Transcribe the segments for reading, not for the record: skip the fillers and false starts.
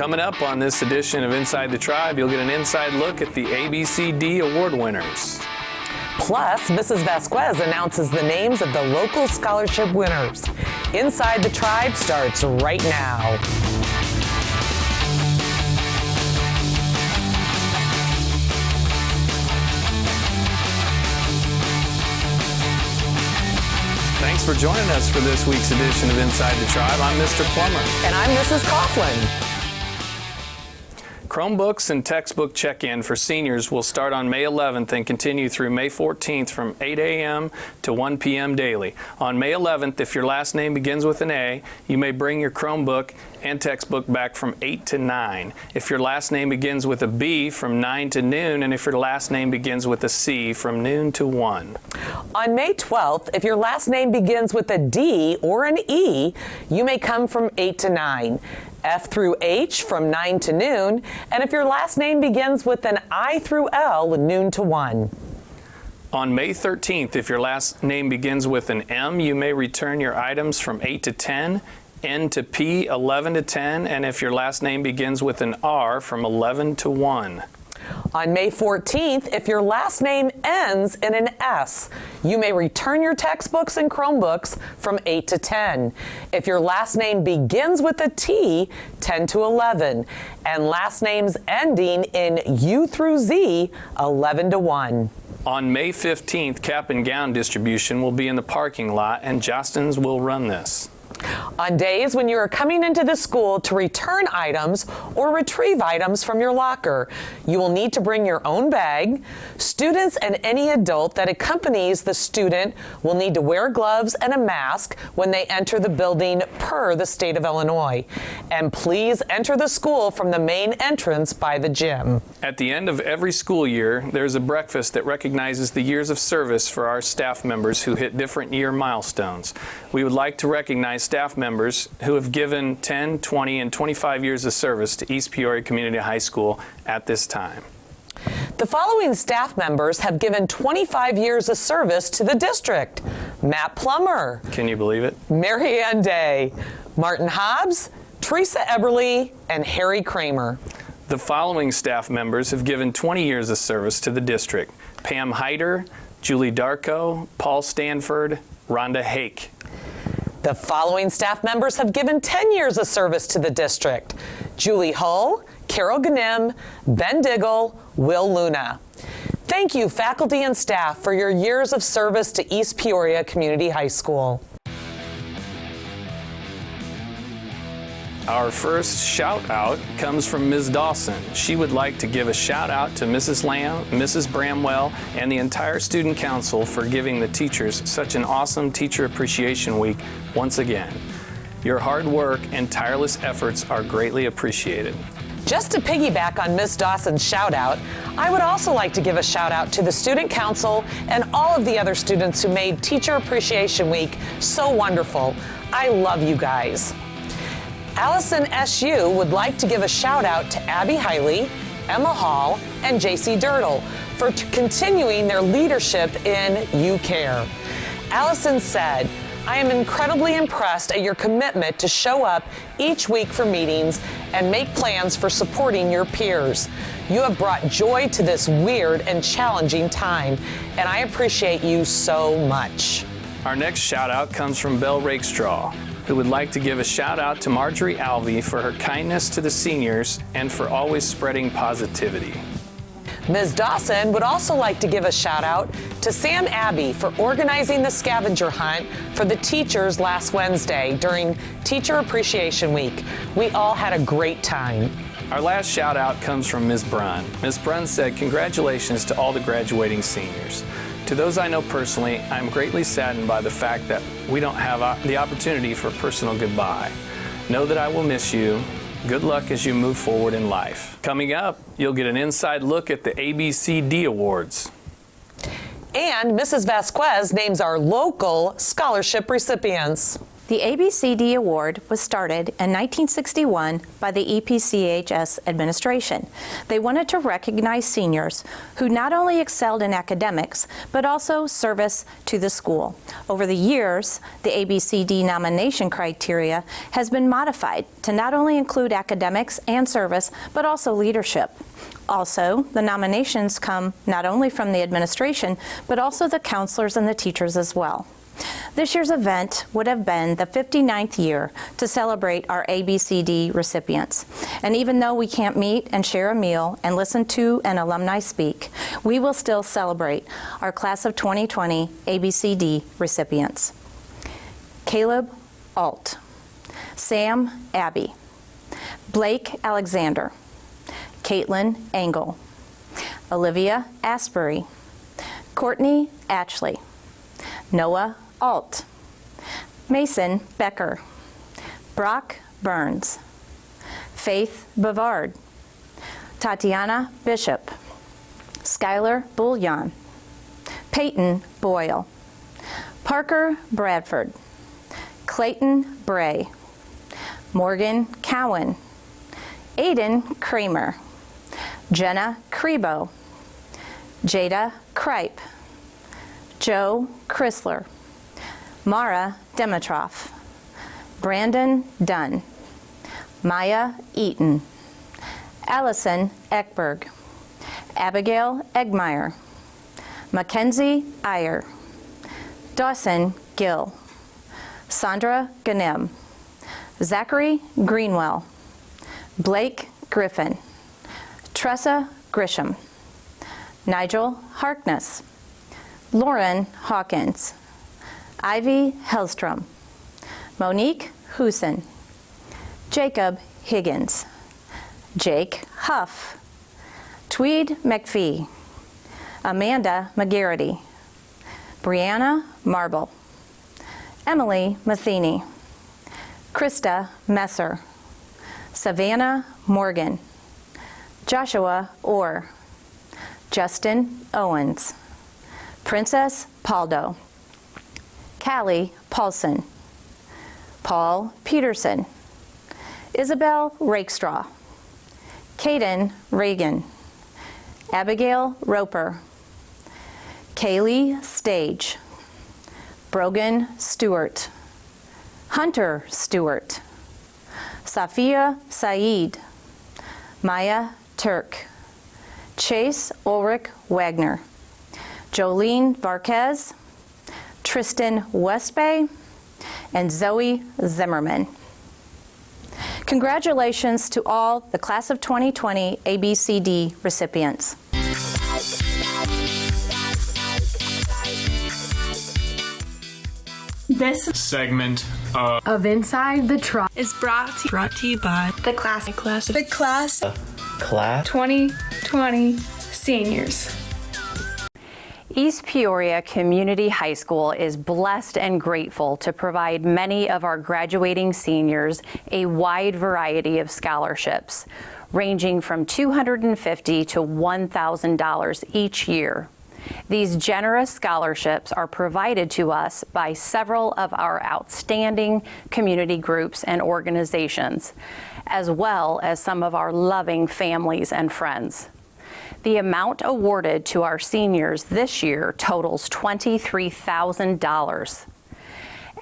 Coming up on this edition of Inside the Tribe, you'll get an inside look at the ABCD award winners. Plus, Mrs. Vasquez announces the names of the local scholarship winners. Inside the Tribe starts right now. Thanks for joining us for this week's edition of Inside the Tribe. I'm Mr. Plummer. And I'm Mrs. Coughlin. Chromebooks and textbook check-in for seniors will start on May 11th and continue through May 14th from 8 a.m. to 1 p.m. daily. On May 11th, if your last name begins with an A, you may bring your Chromebook and textbook back from 8 to 9. If your last name begins with a B, from 9 to noon, and if your last name begins with a C, from noon to 1. On May 12th, if your last name begins with a D or an E, you may come from 8 to 9. F through H from 9 to noon, and if your last name begins with an I through L, noon to 1. On May 13th, if your last name begins with an M, you may return your items from 8 to 10, N to P, 11 to 10, and if your last name begins with an R, from 11 to 1. On May 14th, if your last name ends in an S, you may return your textbooks and Chromebooks from 8 to 10. If your last name begins with a T, 10 to 11, and last names ending in U through Z, 11 to 1. On May 15th, cap and gown distribution will be in the parking lot, and Jostens will run this. On days when you are coming into the school to return items or retrieve items from your locker, you will need to bring your own bag. Students and any adult that accompanies the student will need to wear gloves and a mask when they enter the building per the state of Illinois. And please enter the school from the main entrance by the gym. At the end of every school year, there's a breakfast that recognizes the years of service for our staff members who hit different year milestones. We would like to recognize staff members who have given 10, 20, and 25 years of service to East Peoria Community High School at this time. The following staff members have given 25 years of service to the district. Matt Plummer. Can you believe it? Mary Ann Day. Martin Hobbs, Teresa Eberly, and Harry Kramer. The following staff members have given 20 years of service to the district. Pam Hyder, Julie Darko, Paul Stanford, Rhonda Hake. The following staff members have given 10 years of service to the district. Julie Hull, Carol Ganim, Ben Diggle, Will Luna. Thank you, faculty and staff, for your years of service to East Peoria Community High School. Our first shout out comes from Ms. Dawson. She would like to give a shout out to Mrs. Lamb, Mrs. Bramwell, and the entire student council for giving the teachers such an awesome Teacher Appreciation Week once again. Your hard work and tireless efforts are greatly appreciated. Just to piggyback on Ms. Dawson's shout out, I would also like to give a shout out to the student council and all of the other students who made Teacher Appreciation Week so wonderful. I love you guys. Allison SU would like to give a shout out to Abby Hiley, Emma Hall, and JC Dirtle for continuing their leadership in You Care. Allison said, I am incredibly impressed at your commitment to show up each week for meetings and make plans for supporting your peers. You have brought joy to this weird and challenging time, and I appreciate you so much. Our next shout out comes from Belle Rakestraw, who would like to give a shout out to Marjorie Alvey for her kindness to the seniors and for always spreading positivity. Ms. Dawson would also like to give a shout out to Sam Abbey for organizing the scavenger hunt for the teachers last Wednesday during Teacher Appreciation Week. We all had a great time. Our last shout out comes from Ms. Brunn. Ms. Brunn said, congratulations to all the graduating seniors. To those I know personally, I'm greatly saddened by the fact that we don't have the opportunity for a personal goodbye. Know that I will miss you. Good luck as you move forward in life. Coming up, you'll get an inside look at the ABCD Awards. And Mrs. Vasquez names our local scholarship recipients. The ABCD Award was started in 1961 by the EPCHS administration. They wanted to recognize seniors who not only excelled in academics, but also service to the school. Over the years, the ABCD nomination criteria has been modified to not only include academics and service, but also leadership. Also, the nominations come not only from the administration, but also the counselors and the teachers as well. This year's event would have been the 59th year to celebrate our ABCD recipients. And even though we can't meet and share a meal and listen to an alumni speak, we will still celebrate our class of 2020 ABCD recipients. Caleb Alt, Sam Abbey, Blake Alexander, Caitlin Engel, Olivia Asbury, Courtney Ashley, Noah Alt, Mason Becker, Brock Burns, Faith Bavard, Tatiana Bishop, Skylar Bullion, Peyton Boyle, Parker Bradford, Clayton Bray, Morgan Cowan, Aiden Kramer, Jenna Crebo, Jada Kripe, Joe Chrysler, Mara Dimitrov, Brandon Dunn, Maya Eaton, Allison Eckberg, Abigail Eggmeyer, Mackenzie Iyer, Dawson Gill, Sandra Ganem, Zachary Greenwell, Blake Griffin, Tressa Grisham, Nigel Harkness, Lauren Hawkins, Ivy Hellstrom, Monique Husin, Jacob Higgins, Jake Huff, Tweed McPhee, Amanda McGarity, Brianna Marble, Emily Matheny, Krista Messer, Savannah Morgan, Joshua Orr, Justin Owens, Princess Paldo, Callie Paulson, Paul Peterson, Isabel Rakestraw, Caden Reagan, Abigail Roper, Kaylee Stage, Brogan Stewart, Hunter Stewart, Safia Saeed, Maya Turk, Chase Ulrich Wagner, Jolene Varquez, Tristan Westbay, and Zoe Zimmerman. Congratulations to all the class of 2020 ABCD recipients. This segment of Inside the Truck is brought to you by the class 2020 seniors. East Peoria Community High School is blessed and grateful to provide many of our graduating seniors a wide variety of scholarships, ranging from $250 to $1,000 each year. These generous scholarships are provided to us by several of our outstanding community groups and organizations, as well as some of our loving families and friends. The amount awarded to our seniors this year totals $23,000.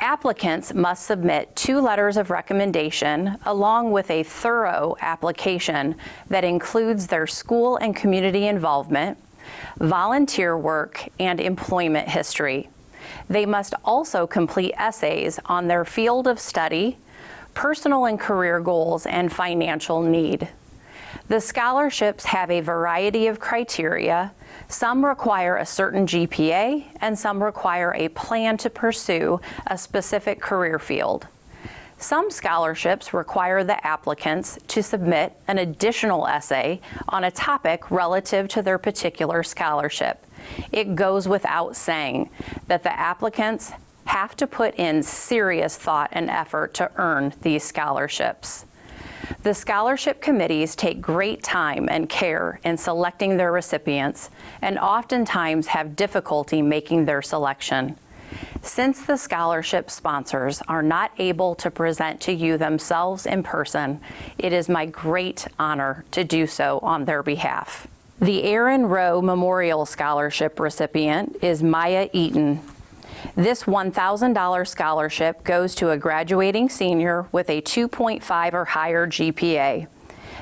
Applicants must submit 2 letters of recommendation along with a thorough application that includes their school and community involvement, volunteer work, and employment history. They must also complete essays on their field of study, personal and career goals, and financial need. The scholarships have a variety of criteria. Some require a certain GPA, and some require a plan to pursue a specific career field. Some scholarships require the applicants to submit an additional essay on a topic relative to their particular scholarship. It goes without saying that the applicants have to put in serious thought and effort to earn these scholarships. The scholarship committees take great time and care in selecting their recipients and oftentimes have difficulty making their selection. Since the scholarship sponsors are not able to present to you themselves in person, it is my great honor to do so on their behalf. The Aaron Rowe Memorial Scholarship recipient is Maya Eaton. This $1,000 scholarship goes to a graduating senior with a 2.5 or higher GPA.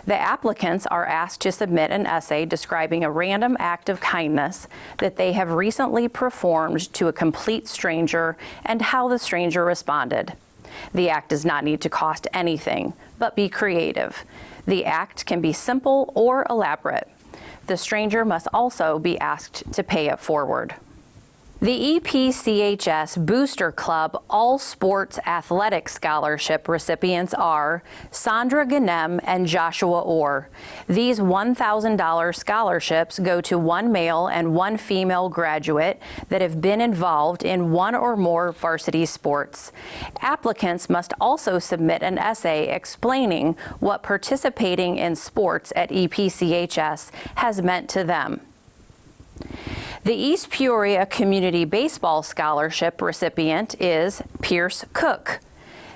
The applicants are asked to submit an essay describing a random act of kindness that they have recently performed to a complete stranger and how the stranger responded. The act does not need to cost anything, but be creative. The act can be simple or elaborate. The stranger must also be asked to pay it forward. The EPCHS Booster Club All Sports Athletic Scholarship recipients are Sandra Ganem and Joshua Orr. These $1,000 scholarships go to one male and one female graduate that have been involved in one or more varsity sports. Applicants must also submit an essay explaining what participating in sports at EPCHS has meant to them. The East Peoria Community Baseball Scholarship recipient is Pierce Cook.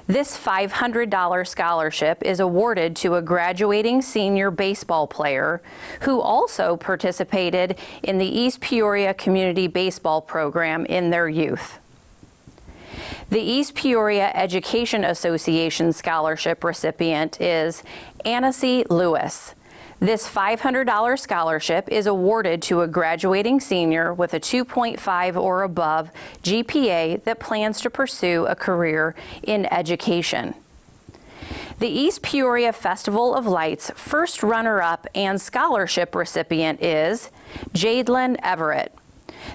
This $500 scholarship is awarded to a graduating senior baseball player who also participated in the East Peoria Community Baseball program in their youth. The East Peoria Education Association scholarship recipient is Annecy Lewis. This $500 scholarship is awarded to a graduating senior with a 2.5 or above GPA that plans to pursue a career in education. The East Peoria Festival of Lights first runner-up and scholarship recipient is Jadelyn Everett.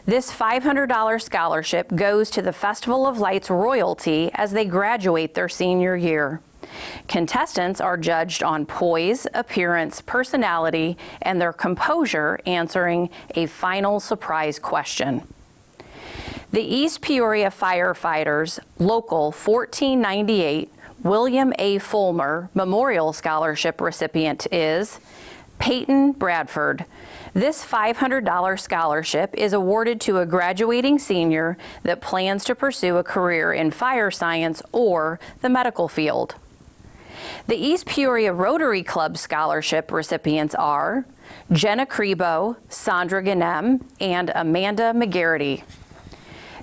This $500 scholarship goes to the Festival of Lights royalty as they graduate their senior year. Contestants are judged on poise, appearance, personality, and their composure answering a final surprise question. The East Peoria Firefighters Local 1498 William A. Fulmer Memorial Scholarship recipient is Peyton Bradford. This $500 scholarship is awarded to a graduating senior that plans to pursue a career in fire science or the medical field. The East Peoria Rotary Club scholarship recipients are Jenna Crebo, Sandra Ganem, and Amanda McGarity.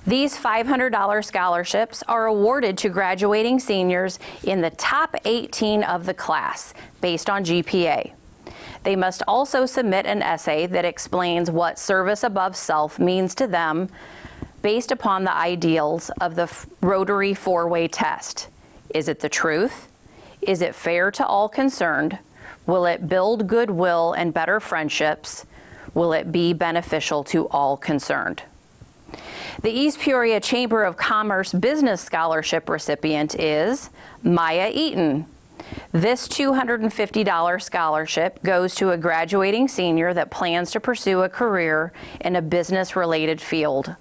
These $500 scholarships are awarded to graduating seniors in the top 18 of the class based on GPA. They must also submit an essay that explains what service above self means to them based upon the ideals of the Rotary four-way test. Is it the truth? Is it fair to all concerned? Will it build goodwill and better friendships? Will it be beneficial to all concerned? The East Peoria Chamber of Commerce Business Scholarship recipient is Maya Eaton. This $250 scholarship goes to a graduating senior that plans to pursue a career in a business-related field.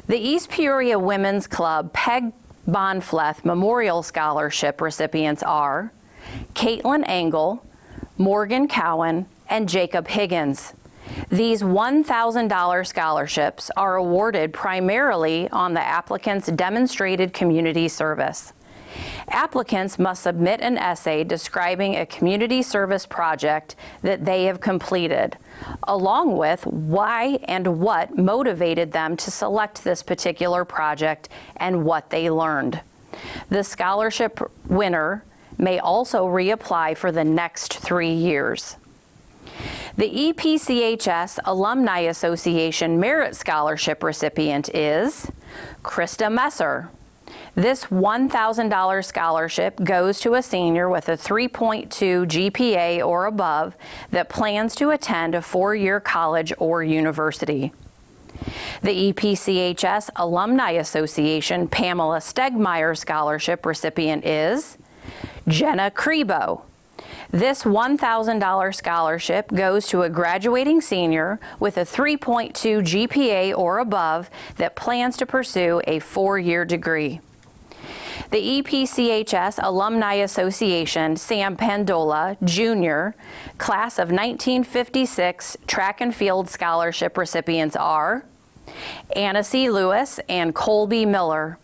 The East Peoria Women's Club Peg Bonfleth Memorial Scholarship recipients are Caitlin Engel, Morgan Cowan, and Jacob Higgins. These $1,000 scholarships are awarded primarily on the applicant's demonstrated community service. Applicants must submit an essay describing a community service project that they have completed, along with why and what motivated them to select this particular project and what they learned. The scholarship winner may also reapply for the next 3 years. The EPCHS Alumni Association Merit Scholarship recipient is Krista Messer. This $1,000 scholarship goes to a senior with a 3.2 GPA or above that plans to attend a 4-year college or university. The EPCHS Alumni Association Pamela Stegmeyer Scholarship recipient is Jenna Crebo. This $1,000 scholarship goes to a graduating senior with a 3.2 GPA or above that plans to pursue a 4-year degree. The EPCHS Alumni Association Sam Pandola, Jr., class of 1956 track and field scholarship recipients are Anna C. Lewis, and Colby Miller.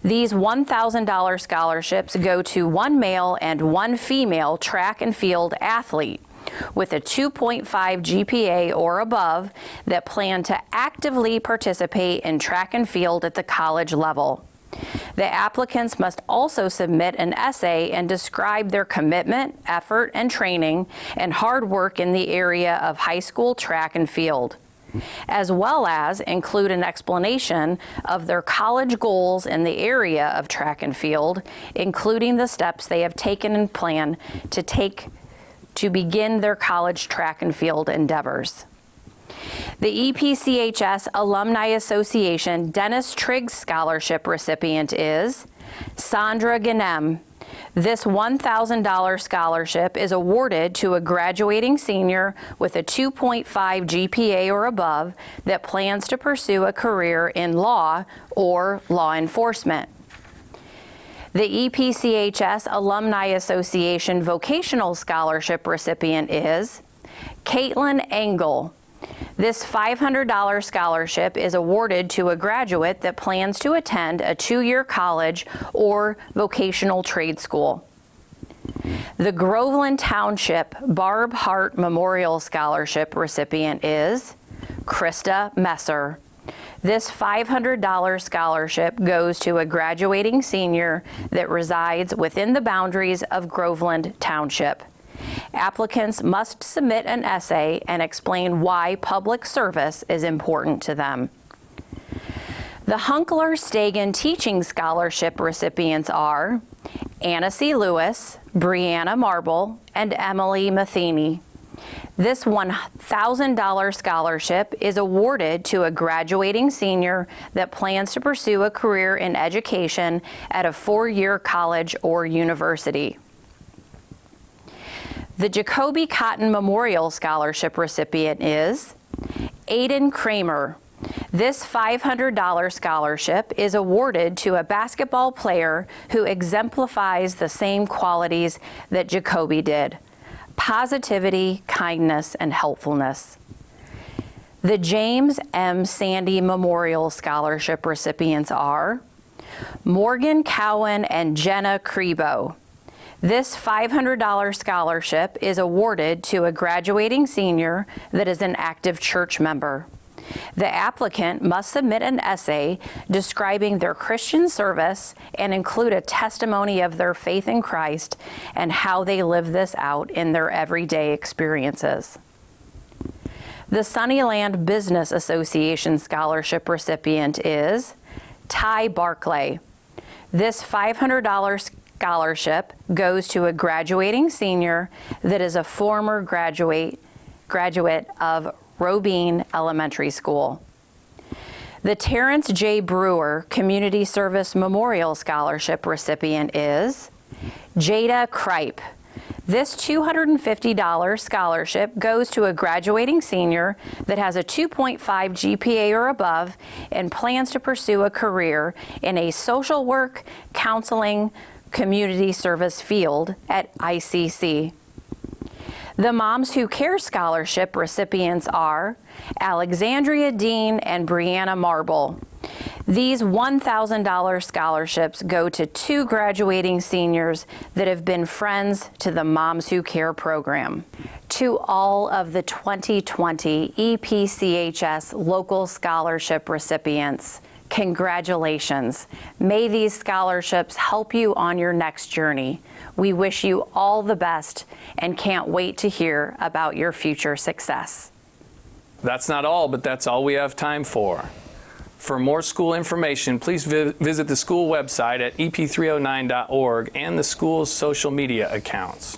These $1,000 scholarships go to one male and one female track and field athlete with a 2.5 GPA or above that plan to actively participate in track and field at the college level. The applicants must also submit an essay and describe their commitment, effort, and training and hard work in the area of high school track and field, as well as include an explanation of their college goals in the area of track and field, including the steps they have taken and plan to take to begin their college track and field endeavors. The EPCHS Alumni Association Dennis Triggs Scholarship recipient is Sandra Ganem. This $1,000 scholarship is awarded to a graduating senior with a 2.5 GPA or above that plans to pursue a career in law or law enforcement. The EPCHS Alumni Association Vocational Scholarship recipient is Caitlin Engel. This $500 scholarship is awarded to a graduate that plans to attend a 2-year college or vocational trade school. The Groveland Township Barb Hart Memorial Scholarship recipient is Krista Messer. This $500 scholarship goes to a graduating senior that resides within the boundaries of Groveland Township. Applicants must submit an essay and explain why public service is important to them. The Hunkler-Stagen Teaching Scholarship recipients are Anna C. Lewis, Brianna Marble, and Emily Matheny. This $1,000 scholarship is awarded to a graduating senior that plans to pursue a career in education at a 4-year college or university. The Jacoby Cotton Memorial Scholarship recipient is Aiden Kramer. This $500 scholarship is awarded to a basketball player who exemplifies the same qualities that Jacoby did: positivity, kindness, and helpfulness. The James M. Sandy Memorial Scholarship recipients are Morgan Cowan and Jenna Crebo. This $500 scholarship is awarded to a graduating senior that is an active church member. The applicant must submit an essay describing their Christian service and include a testimony of their faith in Christ and how they live this out in their everyday experiences. The Sunnyland Business Association Scholarship recipient is Ty Barclay. This $500 scholarship goes to a graduating senior that is a former graduate of Robine Elementary School. The Terrence J. Brewer Community Service Memorial Scholarship recipient is Jada Kripe. This $250 scholarship goes to a graduating senior that has a 2.5 GPA or above and plans to pursue a career in a social work, counseling, community service field at ICC. The Moms Who Care Scholarship recipients are Alexandria Dean and Brianna Marble. These $1,000 scholarships go to 2 graduating seniors that have been friends to the Moms Who Care program. To all of the 2020 EPCHS local scholarship recipients, congratulations. May these scholarships help you on your next journey. We wish you all the best and can't wait to hear about your future success. That's not all, but that's all we have time for. For more school information, please visit the school website at ep309.org and the school's social media accounts.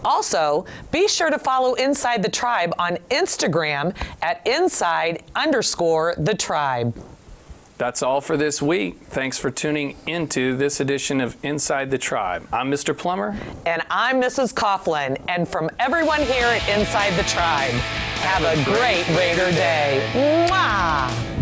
Also, be sure to follow Inside the Tribe on Instagram at inside_the tribe. That's all for this week. Thanks for tuning into this edition of Inside the Tribe. I'm Mr. Plummer. And I'm Mrs. Coughlin. And from everyone here at Inside the Tribe, have a great Raider Day. Mwah!